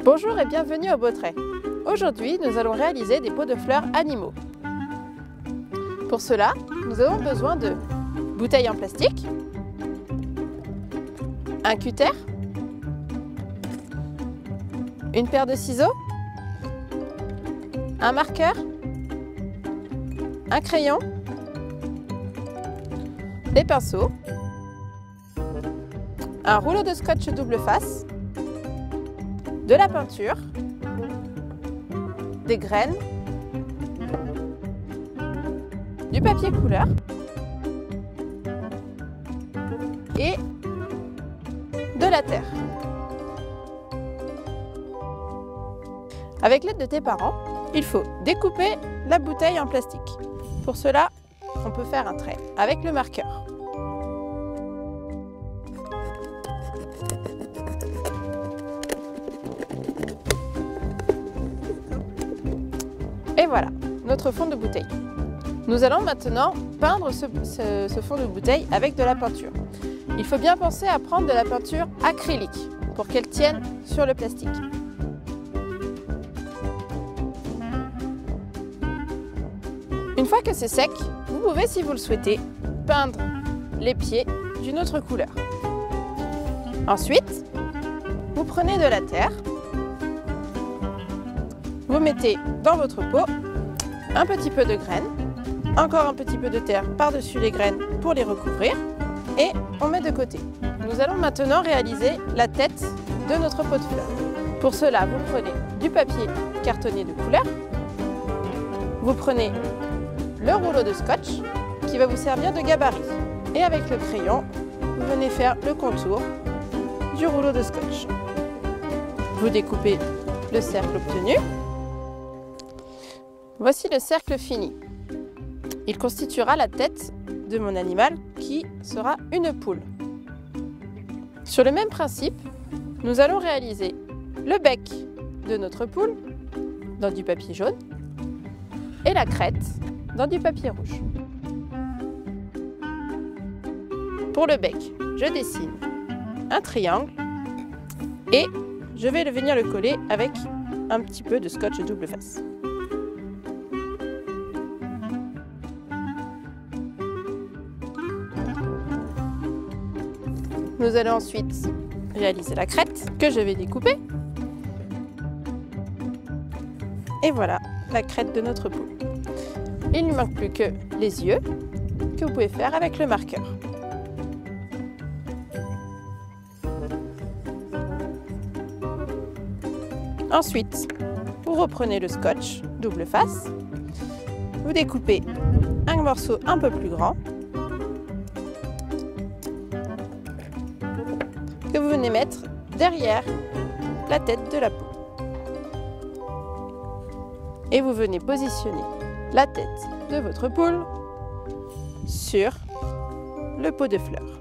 Bonjour et bienvenue au Beau-Trait. Aujourd'hui, nous allons réaliser des pots de fleurs animaux. Pour cela, nous avons besoin de bouteilles en plastique, un cutter, une paire de ciseaux, un marqueur, un crayon, des pinceaux, un rouleau de scotch double face, de la peinture, des graines, du papier couleur et de la terre. Avec l'aide de tes parents, il faut découper la bouteille en plastique. Pour cela, on peut faire un trait avec le marqueur. Et voilà, notre fond de bouteille. Nous allons maintenant peindre ce fond de bouteille avec de la peinture. Il faut bien penser à prendre de la peinture acrylique pour qu'elle tienne sur le plastique. Une fois que c'est sec, vous pouvez, si vous le souhaitez, peindre les pieds d'une autre couleur. Ensuite, vous prenez de la terre, vous mettez dans votre pot un petit peu de graines, encore un petit peu de terre par-dessus les graines pour les recouvrir et on met de côté. Nous allons maintenant réaliser la tête de notre pot de fleurs. Pour cela, vous prenez du papier cartonné de couleur, vous prenez le rouleau de scotch qui va vous servir de gabarit et avec le crayon, vous venez faire le contour du rouleau de scotch. Vous découpez le cercle obtenu. Voici le cercle fini. Il constituera la tête de mon animal qui sera une poule. Sur le même principe, nous allons réaliser le bec de notre poule dans du papier jaune et la crête dans du papier rouge. Pour le bec, je dessine un triangle et je vais venir le coller avec un petit peu de scotch double face. Nous allons ensuite réaliser la crête que je vais découper. Et voilà la crête de notre poule. Il ne manque plus que les yeux que vous pouvez faire avec le marqueur. Ensuite, vous reprenez le scotch double face, vous découpez un morceau un peu plus grand que vous venez mettre derrière la tête de la poule. Et vous venez positionner la tête de votre poule sur le pot de fleurs.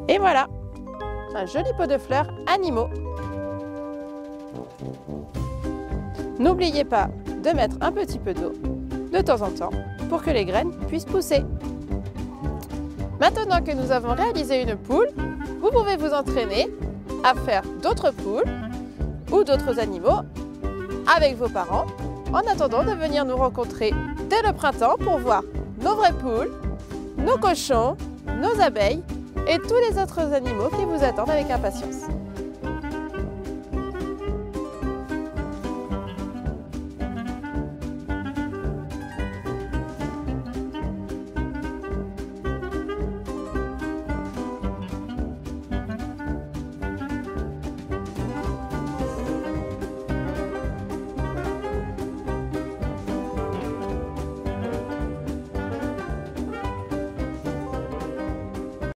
Et voilà, un joli pot de fleurs animaux. N'oubliez pas de mettre un petit peu d'eau de temps en temps pour que les graines puissent pousser. Maintenant que nous avons réalisé une poule, vous pouvez vous entraîner à faire d'autres poules ou d'autres animaux avec vos parents en attendant de venir nous rencontrer dès le printemps pour voir nos vraies poules, nos cochons, nos abeilles et tous les autres animaux qui vous attendent avec impatience.